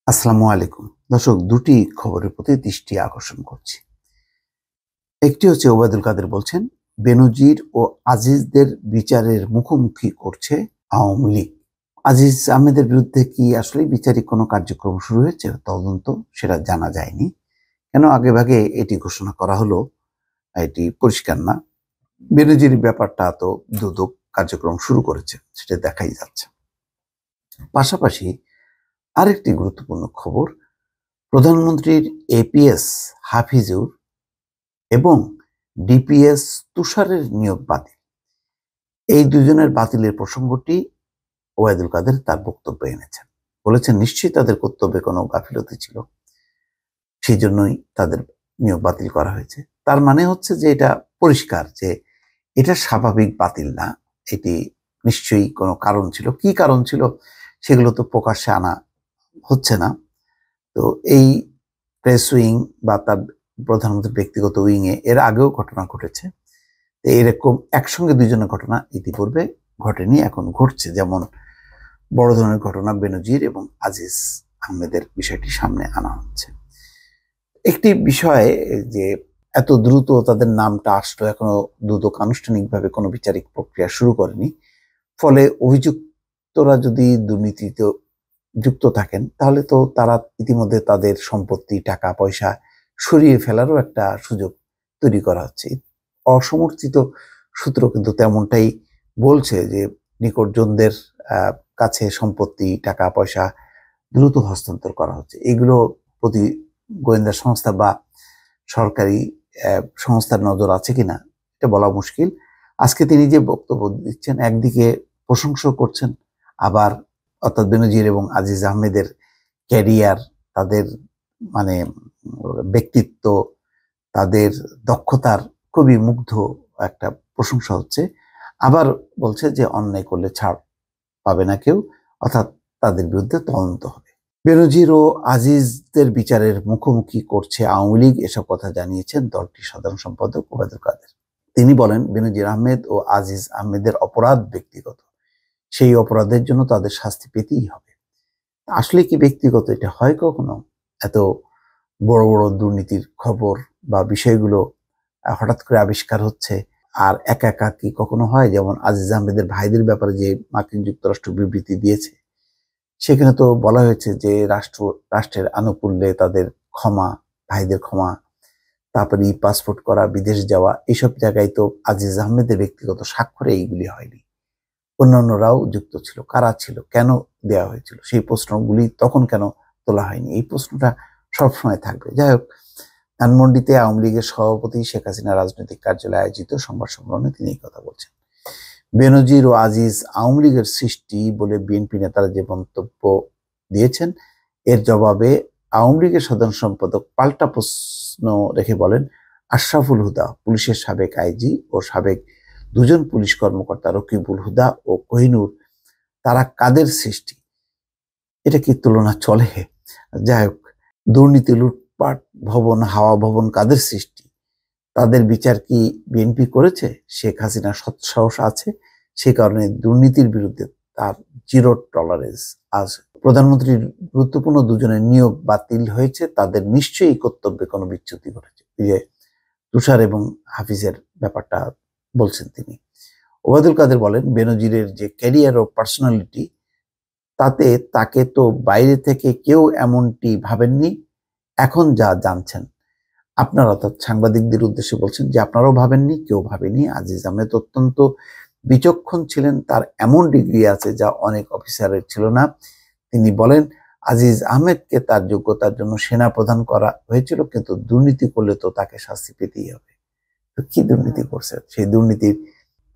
আসসালামু আলাইকুম দর্শক, দুটি খবরের প্রতি দৃষ্টি আকর্ষণ করছি। একটি হচ্ছে ওবায়দুল কাদের বলছেন বেনজির ও আজিজদের বিচারের মুখোমুখি করছে আওয়ামী লীগ। আজিজ আহমেদের বিরুদ্ধে কি আসলে বিচারিক কোনো কার্যক্রম শুরু হয়েছে? তদন্ত সেটা জানা যায়নি। কেন আগে ভাগে এটি ঘোষণা করা হলো এটি পরিষ্কার না। বেনজির ব্যাপারটা তো দুদক কার্যক্রম শুরু করেছে, সেটা দেখাই যাচ্ছে। পাশাপাশি আরেকটি গুরুত্বপূর্ণ খবর, প্রধানমন্ত্রীর এপিএস হাফিজুর এবং ডিপিএস তুষারের নিয়োগ বাতিল। এই দুজনের বাতিলের প্রসঙ্গটি ওবায়দুল কাদের তার বক্তব্যে এনেছেন। বলেছেন নিশ্চয়ই তাদের কর্তব্যে কোনো গাফিলতি ছিল, সেই জন্যই তাদের নিয়োগ বাতিল করা হয়েছে। তার মানে হচ্ছে যে এটা পরিষ্কার যে এটা স্বাভাবিক বাতিল না, এটি নিশ্চয়ই কোনো কারণ ছিল। কি কারণ ছিল সেগুলো তো প্রকাশ্যে আনা হচ্ছে না। তো এই প্রেস উইং বা তার প্রধানমন্ত্রীর ব্যক্তিগত উইংয়ে এর আগেও ঘটনা ঘটেছে। এরকম একসঙ্গে দুইজনের ঘটনা ইতিপূর্বে ঘটেনি, এখন ঘটছে। যেমন বড় ধরনের ঘটনা বেনজির এবং আজিজ আহমেদের বিষয়টি সামনে আনা হচ্ছে। একটি বিষয়ে যে এত দ্রুত তাদের নামটা আসলো, এখনো দুদক আনুষ্ঠানিকভাবে কোনো বিচারিক প্রক্রিয়া শুরু করেনি। ফলে অভিযুক্তরা যদি দুর্নীতিতে যুক্ত থাকেন তাহলে তো তারা ইতিমধ্যে তাদের সম্পত্তি, টাকা পয়সা সরিয়ে ফেলারও একটা সুযোগ তৈরি করা হচ্ছে। অসমর্থিত সূত্র কিন্তু তেমনটাই বলছে যে নিকটজনদের কাছে সম্পত্তি, টাকা পয়সা দ্রুত হস্তান্তর করা হচ্ছে। এগুলো প্রতি গোয়েন্দা সংস্থা বা সরকারি সংস্থার নজর আছে কিনা এটা বলা মুশকিল। আজকে তিনি যে বক্তব্য দিচ্ছেন, একদিকে প্রশংসা করছেন, আবার অর্থাৎ বেনজির এবং আজিজ আহমেদের ক্যারিয়ার, তাদের মানে ব্যক্তিত্ব, তাদের দক্ষতার খুবই মুগ্ধ একটা প্রশংসা হচ্ছে। আবার বলছে যে অন্যায় করলে ছাড় পাবে না কেউ, অর্থাৎ তাদের বিরুদ্ধে তদন্ত হবে। বেনজির ও আজিজদের বিচারের মুখোমুখি করছে আওয়ামী লীগ, এসব কথা জানিয়েছেন দলটির সাধারণ সম্পাদক ওবায়দুল কাদের। তিনি বলেন বেনজির আহমেদ ও আজিজ আহমেদের অপরাধ ব্যক্তিগত, সেই অপরাধের জন্য তাদের শাস্তি পেতেই হবে। আসলে কি ব্যক্তিগত এটা হয় কখনো? এত বড় বড় দুর্নীতির খবর বা বিষয়গুলো হঠাৎ করে আবিষ্কার হচ্ছে, আর একা একা কি কখনো হয়? যেমন আজিজ আহমেদের ভাইদের ব্যাপারে যে মার্কিন যুক্তরাষ্ট্র বিবৃতি দিয়েছে, সেখানে তো বলা হয়েছে যে রাষ্ট্রের আনুকূল্যে তাদের ক্ষমা, ভাইদের ক্ষমা, তারপরে পাসপোর্ট করা, বিদেশ যাওয়া, এইসব জায়গায় তো আজিজ আহমেদের ব্যক্তিগত স্বাক্ষরে এইগুলি হয়নি। অন্যান্যরাও যুক্ত ছিল। কারা ছিল? কেন দেওয়া হয়েছিল? সেই প্রশ্নগুলি তখন কেন তোলা হয়নি? এই প্রশ্নটা সবসময় থাকবে। যাই হোক, ধানমন্ডিতে আওয়ামী লীগের সভাপতি শেখ হাসিনা রাজনৈতিক কার্যালয়ে আয়োজিত সংবাদ সম্মেলনে তিনি এই কথা বলছেন। বেনজির ও আজিজ আওয়ামী লীগের সৃষ্টি বলে বিএনপি নেতারা যে মন্তব্য দিয়েছেন, এর জবাবে আওয়ামী লীগের সাধারণ সম্পাদক পাল্টা প্রশ্ন রেখে বলেন, আশরাফুল হুদা, পুলিশের সাবেক আইজি ও সাবেক দুজন পুলিশ কর্মকর্তা রকিবুল হুদা ও কোহিনুর, তারা কাদের সৃষ্টি? এটা কি তুলনা চলে? যাই হোক, দুর্নীতি, লুটপাট, ভবন, হাওয়া ভবন কাদের সৃষ্টি? তাদের বিচার কি বিএনপি করেছে? শেখ হাসিনার সৎসাহস আছে, সে কারণে দুর্নীতির বিরুদ্ধে তার জিরো টলারেন্স। আজ প্রধানমন্ত্রীর গুরুত্বপূর্ণ দুজনের নিয়োগ বাতিল হয়েছে, তাদের নিশ্চয়ই কর্তব্যে কোনো বিচ্যুতি ঘটেছে। এই যে তুষার এবং হাফিজের ব্যাপারটা বলছেন তিনি। ওবায়দুল কাদের বলেন বেনজিরের যে ক্যারিয়ার ও পার্সোনালিটি, তাতে তাকে তো বাইরে থেকে কেউ এমনটি ভাবেননি। এখন যা জানছেন আপনারা, অর্থাৎ সাংবাদিকদের উদ্দেশ্যে বলছেন যে আপনারাও ভাবেননি, কেউ ভাবেনি। আজিজ আহমেদ অত্যন্ত বিচক্ষণ ছিলেন, তার এমন ডিগ্রি আছে যা অনেক অফিসারের ছিল না। তিনি বলেন আজিজ আহমেদকে তার যোগ্যতার জন্য সেনা প্রধান করা হয়েছিল, কিন্তু দুর্নীতি করলে তো তাকে শাস্তি পেতেই হবে। তো কি দুর্নীতি করছে? সেই দুর্নীতির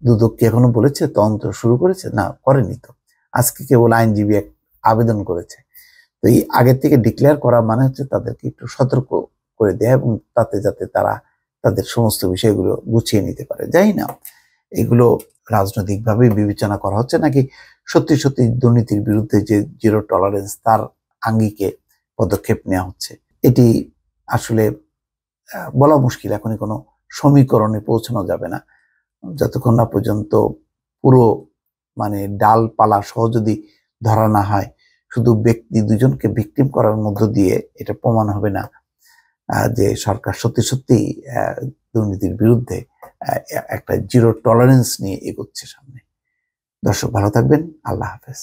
দুদক কি এখনো বলেছে তদন্ত শুরু করেছে? না, করেনি তো। আজকে কেবল আইনজীবী এক আবেদন করেছে। তো এই আগের থেকে ডিক্লেয়ার করা মানে হচ্ছে তাদেরকে একটু সতর্ক করে দেয়, এবং তাতে যাতে তারা তাদের সমস্ত বিষয়গুলো গুছিয়ে নিতে পারে। যাই না এগুলো রাজনৈতিকভাবে বিবেচনা করা হচ্ছে, নাকি সত্যি সত্যি দুর্নীতির বিরুদ্ধে যে জিরো টলারেন্স, তার আঙ্গিকে পদক্ষেপ নেওয়া হচ্ছে, এটি আসলে বলা মুশকিল। এখনই কোনো সমীকরণে পৌঁছানো যাবে না যতক্ষণ না পর্যন্ত পুরো ডালপালা সহ যদি ধরা না হয়, শুধু ব্যক্তি দুজনকে ভিকটিম করার মধ্য দিয়ে এটা প্রমাণ হবে না যে সরকার সত্যি সত্যি দুর্নীতির বিরুদ্ধে একটা জিরো টলারেন্স নিয়ে এগোচ্ছে সামনে। দর্শক ভালো থাকবেন। আল্লাহ হাফেজ।